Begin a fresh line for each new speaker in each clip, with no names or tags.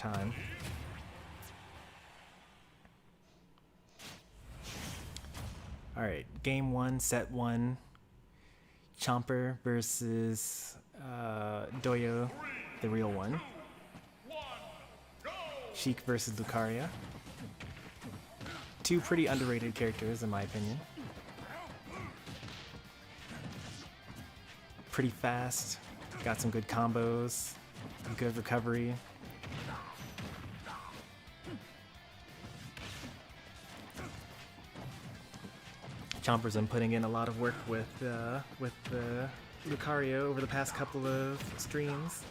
time. Alright, game 1, set 1. Chomper versus DoyoTheReal1. Sheik versus Lucario. Two pretty underrated characters in my opinion. Pretty fast, got some good combos, good recovery. Chomper's been putting in a lot of work with Lucario over the past couple of streams.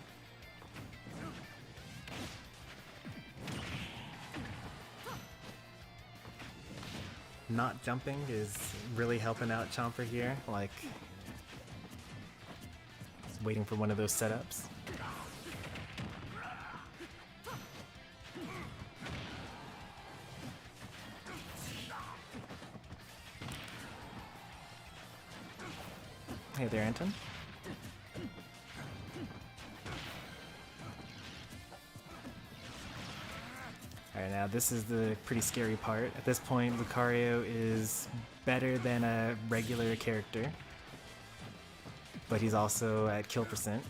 Not jumping is really helping out Chomper here, like waiting for one of those setups. Hey there, Anton. Alright, now this is the pretty scary part. At this point, Lucario is better than a regular character, but he's also at kill percent.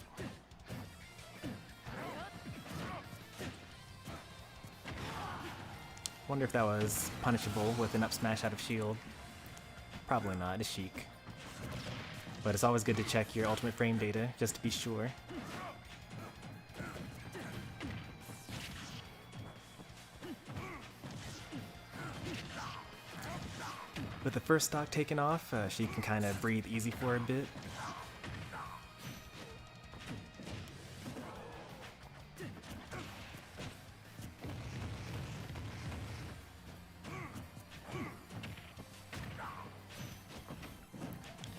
Wonder if that was punishable with an up smash out of shield. Probably not, it's Sheik. But it's always good to check your ultimate frame data, just to be sure. With the first stock taken off, she can kind of breathe easy for a bit.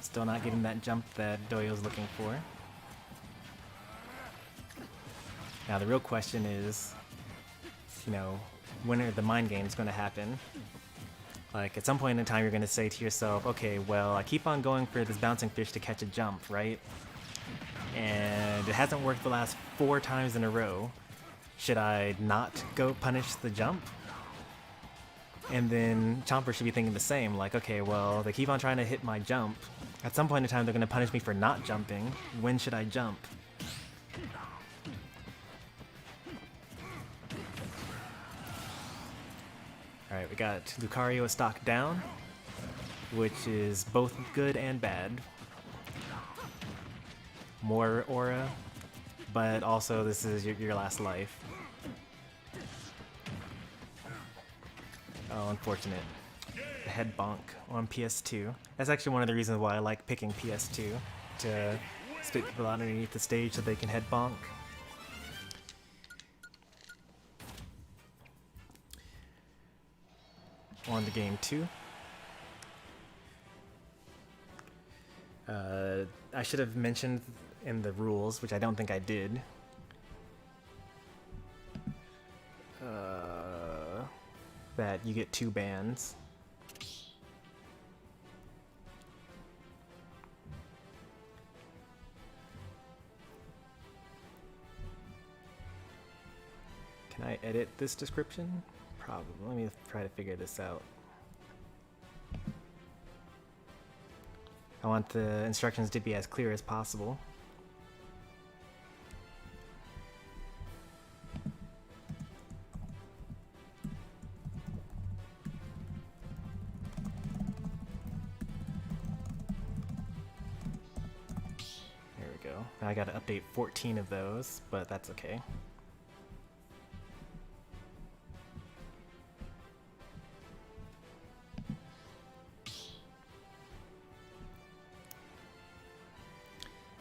Still not getting that jump that Doyo's looking for. Now the real question is, you know, when are the mind games going to happen? Like, at some point in time you're going to say to yourself, okay, well, I keep on going for this bouncing fish to catch a jump, right? And it hasn't worked the last 4 times in a row. Should I not go punish the jump? And then Chomper should be thinking the same, like, okay, well, they keep on trying to hit my jump. At some point in time, they're going to punish me for not jumping. When should I jump? Alright, we got Lucario a stock down, which is both good and bad. More aura, but also this is your last life. Oh, unfortunate. The head bonk on PS2. That's actually one of the reasons why I like picking PS2, to spit people out underneath the stage so they can head bonk. On to game 2. I should have mentioned in the rules, which I don't think I did, that you get 2 bans. Can I edit this description? Probably. Let me try to figure this out. I want the instructions to be as clear as possible. There we go. Now I gotta update 14 of those, but that's okay.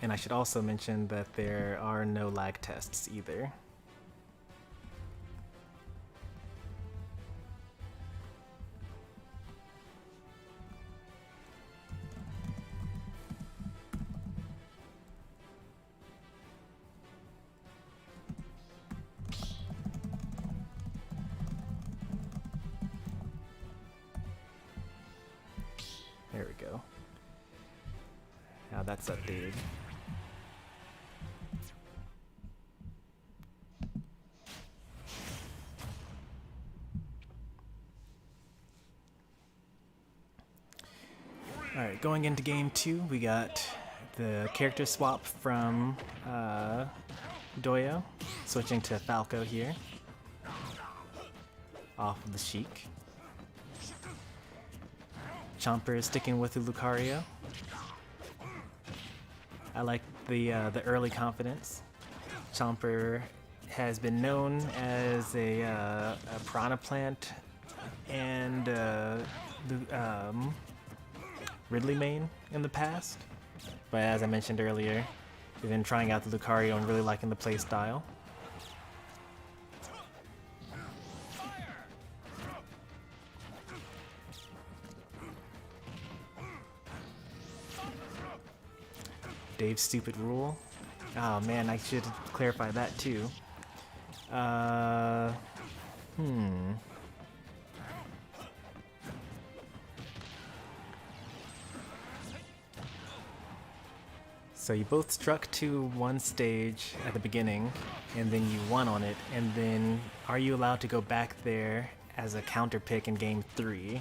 And I should also mention that there are no lag tests either. There we go. Now that's updated. Alright, going into game 2, we got the character swap from Doyo, switching to Falco here, off of the Sheik. Chomper is sticking with the Lucario. I like the early confidence. Chomper has been known as a piranha plant and Ridley main in the past, but as I mentioned earlier, we've been trying out the Lucario and really liking the playstyle. Dave's stupid rule. Oh man, I should clarify that too. So you both struck to one stage at the beginning, and then you won on it, and then are you allowed to go back there as a counter pick in game 3?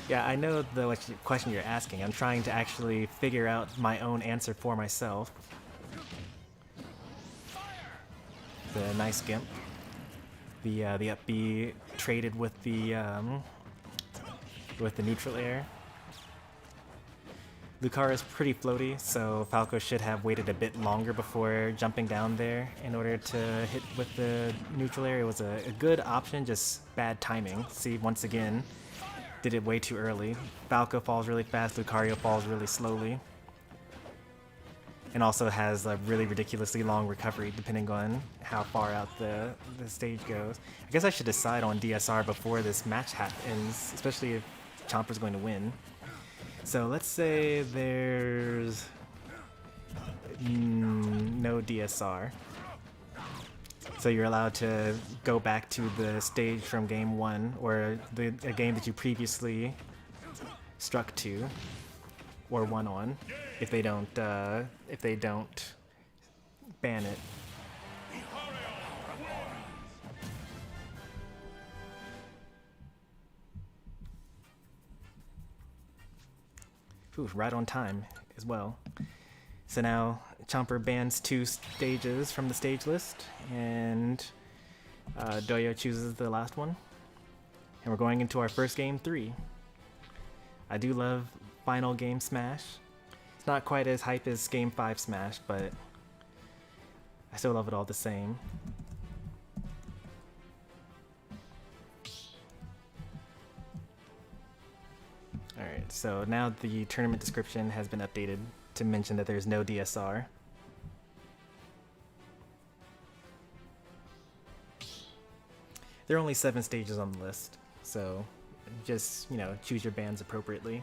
Yeah, I know the question you're asking. I'm trying to actually figure out my own answer for myself. The nice Gimp. The up B traded with the neutral air. Lucario's pretty floaty, so Falco should have waited a bit longer before jumping down there in order to hit with the neutral air. It was a good option, just bad timing. See, once again, did it way too early. Falco falls really fast, Lucario falls really slowly. And also has a really ridiculously long recovery depending on how far out the stage goes. I guess I should decide on DSR before this match ends, especially if Chomper's going to win. So let's say there's no DSR. So you're allowed to go back to the stage from game 1, or a game that you previously struck to or won on, if they don't ban it. Ooh, right on time as well. So now Chomper bans 2 stages from the stage list, and Doyo chooses the last one. And we're going into our first game 3. I do love final game Smash. It's not quite as hype as game 5 Smash, but I still love it all the same. Alright, so now the tournament description has been updated to mention that there's no DSR. There are only 7 stages on the list, so just, choose your bands appropriately.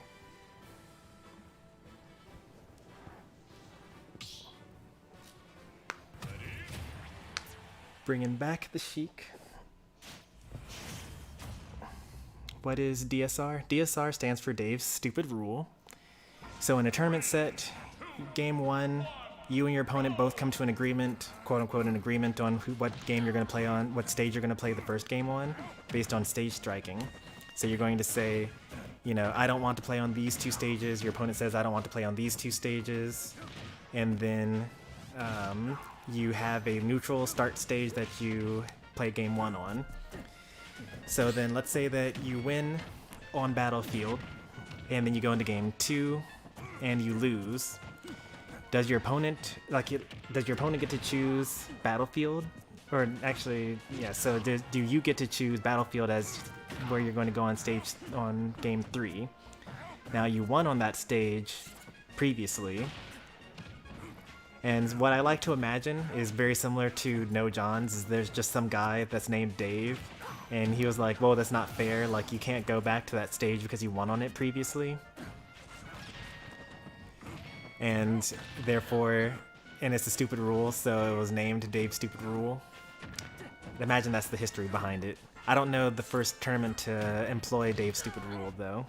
Bringing back the Sheik. What is DSR? DSR stands for Dave's Stupid Rule. So in a tournament set, game 1, you and your opponent both come to an agreement, quote unquote an agreement, on what game you're going to play on, what stage you're going to play the first game on, based on stage striking. So you're going to say, I don't want to play on these 2 stages, your opponent says I don't want to play on these 2 stages, and then you have a neutral start stage that you play game 1 on. So then let's say that you win on Battlefield, and then you go into game 2 and you lose. Does your opponent get to choose Battlefield? Or actually, yeah, so do you get to choose Battlefield as where you're going to go on stage on game 3? Now you won on that stage previously. And what I like to imagine is very similar to No John's, is there's just some guy that's named Dave, and he was like, well, that's not fair, like you can't go back to that stage because you won on it previously. And therefore, and it's a stupid rule, so it was named Dave's Stupid Rule. Imagine that's the history behind it. I don't know the first tournament to employ Dave's Stupid Rule, though.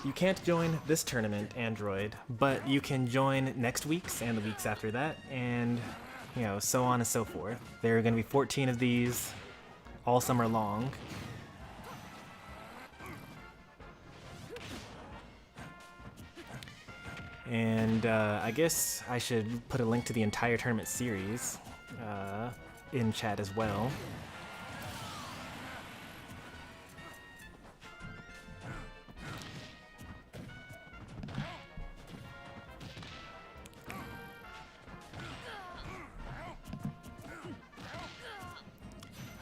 You can't join this tournament, Android, but you can join next week's and the weeks after that, and so on and so forth. There are going to be 14 of these all summer long. And I guess I should put a link to the entire tournament series in chat as well.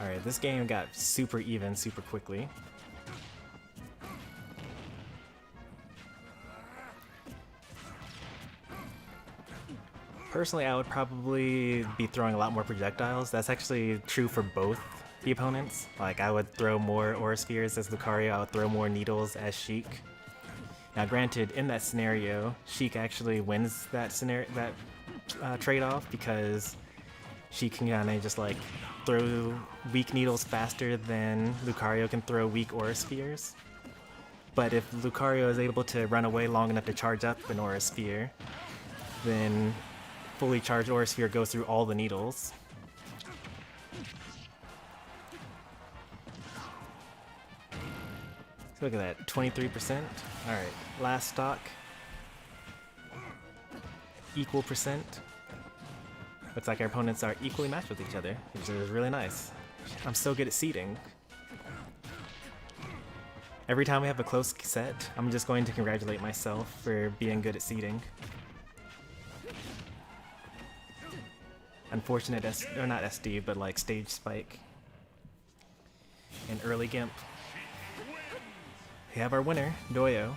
Alright, this game got super even super quickly. Personally, I would probably be throwing a lot more projectiles. That's actually true for both the opponents. Like, I would throw more Aura Spheres as Lucario, I would throw more Needles as Sheik. Now granted, in that scenario, Sheik actually wins that trade-off because she can kinda just like throw weak Needles faster than Lucario can throw weak Aura Spheres. But if Lucario is able to run away long enough to charge up an Aura Sphere, then fully charged Aura Sphere goes through all the Needles. So look at that, 23%. Alright, last stock. Equal percent. Looks like our opponents are equally matched with each other, which is really nice. I'm so good at seeding. Every time we have a close set, I'm just going to congratulate myself for being good at seeding. Unfortunate or not SD, but like stage spike. And early Gimp. We have our winner, Doyo.